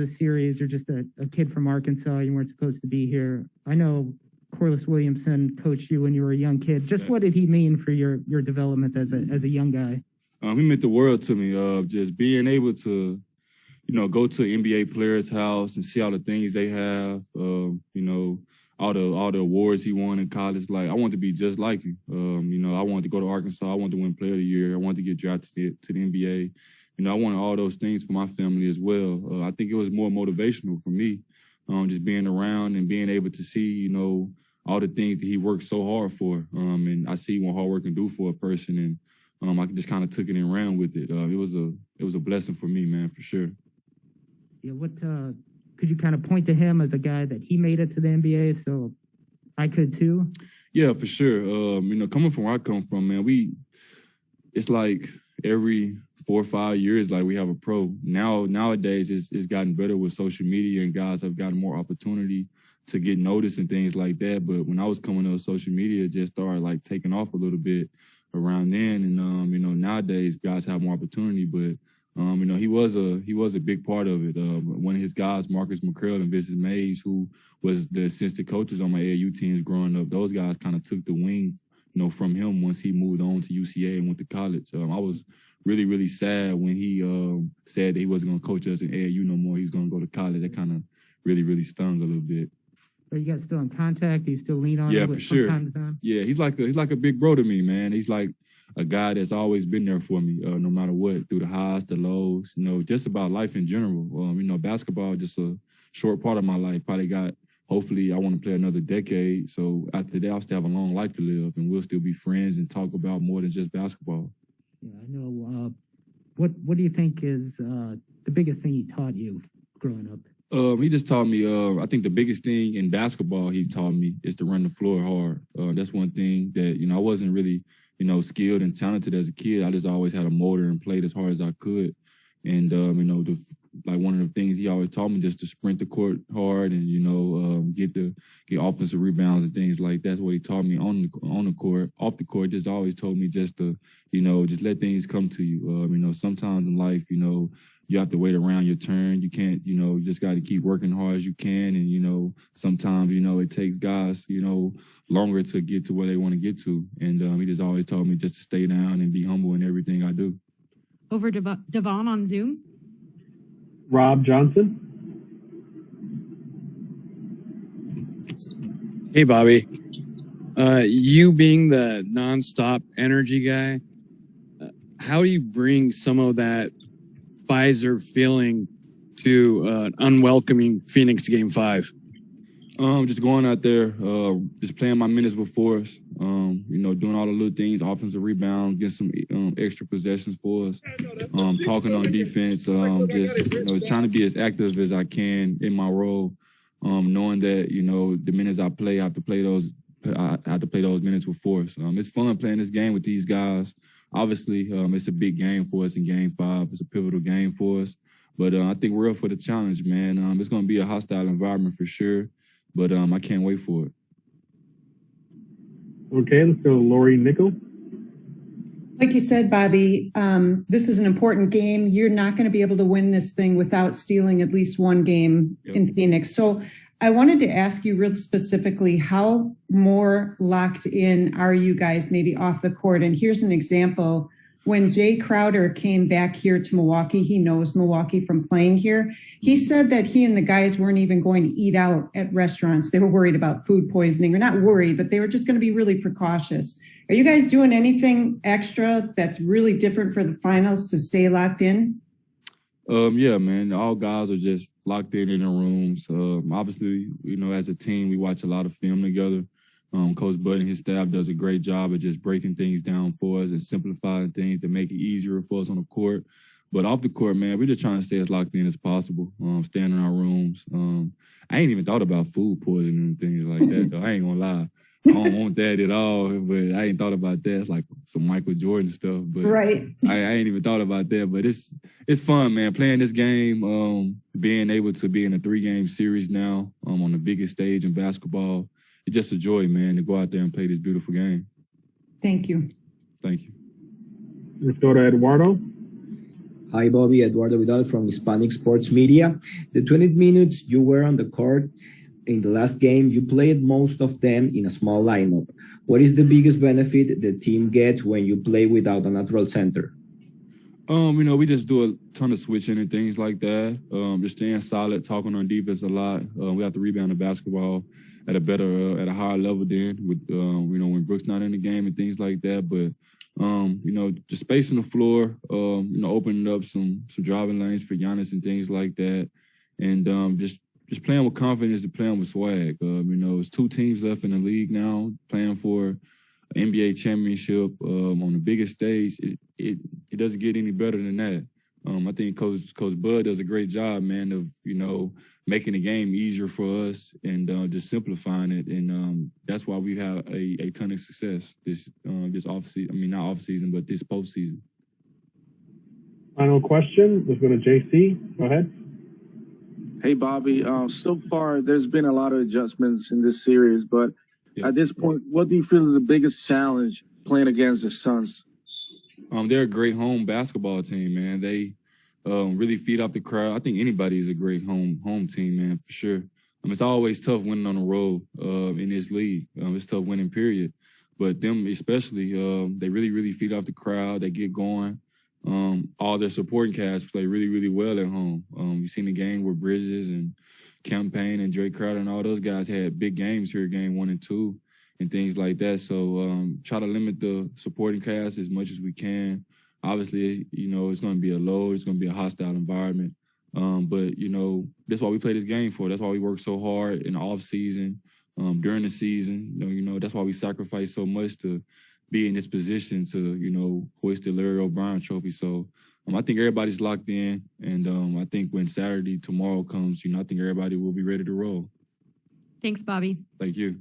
a series or just a kid from Arkansas, you weren't supposed to be here. I know Corliss Williamson coached you when you were a young kid. Just what did he mean for your development as a young guy? He meant the world to me. Just being able to, go to an NBA player's house and see all the things they have. All the awards he won in college. Like, I wanted to be just like him. I wanted to go to Arkansas. I wanted to win Player of the Year. I wanted to get drafted to the NBA. I wanted all those things for my family as well. I think it was more motivational for me, just being around and being able to see, all the things that he worked so hard for. And I see what hard work can do for a person. And I just kind of took it and ran with it. It was a blessing for me, man, for sure. Yeah, could you kind of point to him as a guy that he made it to the NBA so I could too? Yeah, for sure. Coming from where I come from, man, it's like every 4 or 5 years, like we have a pro. Nowadays, it's gotten better with social media and guys have gotten more opportunity to get noticed and things like that. But when I was coming up, social media just started like taking off a little bit around then. And, nowadays guys have more opportunity, but he was a big part of it. One of his guys, Marcus McCurl and Vincent Mays, who was the assistant coaches on my AAU teams growing up, those guys kind of took the wing, from him once he moved on to UCA and went to college. I was really, really sad when he said that he wasn't going to coach us in AAU no more. He was going to go to college. That kind of really, really stung a little bit. Are you guys still in contact? Do you still lean on him for sure. from time to time? Yeah, he's like a big bro to me, man. He's like a guy that's always been there for me, no matter what, through the highs, the lows, just about life in general. Basketball just a short part of my life. Hopefully I want to play another decade. So after that, I'll still have a long life to live and we'll still be friends and talk about more than just basketball. Yeah, I know. What do you think is the biggest thing he taught you growing up? He just taught me, I think the biggest thing in basketball he taught me is to run the floor hard. That's one thing that, I wasn't really, skilled and talented as a kid. I just always had a motor and played as hard as I could. And, one of the things he always taught me just to sprint the court hard and, get offensive rebounds and things like that. That's what he taught me on the court. Off the court, just always told me just to, just let things come to you. Sometimes in life, you have to wait around your turn. You can't, you just got to keep working hard as you can. And, sometimes, it takes guys, longer to get to where they want to get to. And he just always told me just to stay down and be humble in everything I do. Over to Devon on Zoom. Rob Johnson. Hey, Bobby. You being the nonstop energy guy, how do you bring some of that Pfizer feeling to an unwelcoming Phoenix Game 5? Just going out there, just playing my minutes before us, doing all the little things, offensive rebounds, getting some extra possessions for us, talking on defense, just, trying to be as active as I can in my role, knowing that, the minutes I play, I have to play those minutes with force. It's fun playing this game with these guys. Obviously, it's a big game for us in Game 5. It's a pivotal game for us. But I think we're up for the challenge, man. It's going to be a hostile environment for sure. But I can't wait for it. Okay, let's go to Lori Nickel. Like you said, Bobby, this is an important game. You're not going to be able to win this thing without stealing at least one game in Phoenix. So I wanted to ask you real specifically, how more locked in are you guys maybe off the court? And here's an example. When Jay Crowder came back here to Milwaukee, he knows Milwaukee from playing here. He said that he and the guys weren't even going to eat out at restaurants. They were worried about food poisoning, or not worried, but they were just going to be really precautious. Are you guys doing anything extra that's really different for the finals to stay locked in? Yeah, man. All guys are just locked in their rooms. Obviously, as a team, we watch a lot of film together. Coach Bud and his staff does a great job of just breaking things down for us and simplifying things to make it easier for us on the court. But off the court, man, we're just trying to stay as locked in as possible, staying in our rooms. I ain't even thought about food poisoning and things like that, though. I ain't gonna lie. I don't want that at all, but I ain't thought about that. It's like some Michael Jordan stuff. But right. I ain't even thought about that. But it's fun, man, playing this game, being able to be in a 3-game series now on the biggest stage in basketball. It's just a joy, man, to go out there and play this beautiful game. Thank you. Thank you. Let's go to Eduardo. Hi, Bobby. Eduardo Vidal from Hispanic Sports Media. The 20 minutes you were on the court in the last game, you played most of them in a small lineup. What is the biggest benefit the team gets when you play without a natural center? We just do a ton of switching and things like that. Just staying solid, talking on defense a lot. We have to rebound the basketball at a higher level than with, when Brooks not in the game and things like that. But, just spacing the floor, opening up some driving lanes for Giannis and things like that. And just playing with confidence and playing with swag. It's 2 teams left in the league now playing for an NBA championship on the biggest stage. It doesn't get any better than that. I think Coach Bud does a great job, man, of, making the game easier for us and just simplifying it. And that's why we've had a ton of success this offseason. I mean, not offseason, but this postseason. Final question. Let's go to JC. Go ahead. Hey, Bobby. So far, there's been a lot of adjustments in this series, but at this point, what do you feel is the biggest challenge playing against the Suns? They're a great home basketball team, man. They really feed off the crowd. I think anybody is a great home team, man, for sure. It's always tough winning on the road in this league. It's tough winning, period. But them especially, they really, really feed off the crowd. They get going. All their supporting cast play really, really well at home. You've seen the game where Bridges and Campaign and Drake Crowder and all those guys had big games here, game 1 and 2 and things like that. So try to limit the supporting cast as much as we can. Obviously, it's going to be a load. It's going to be a hostile environment. But that's why we play this game for. That's why we work so hard in the off season, during the season. That's why we sacrifice so much to be in this position to, hoist the Larry O'Brien trophy. So I think everybody's locked in. And I think when tomorrow comes, I think everybody will be ready to roll. Thanks, Bobby. Thank you.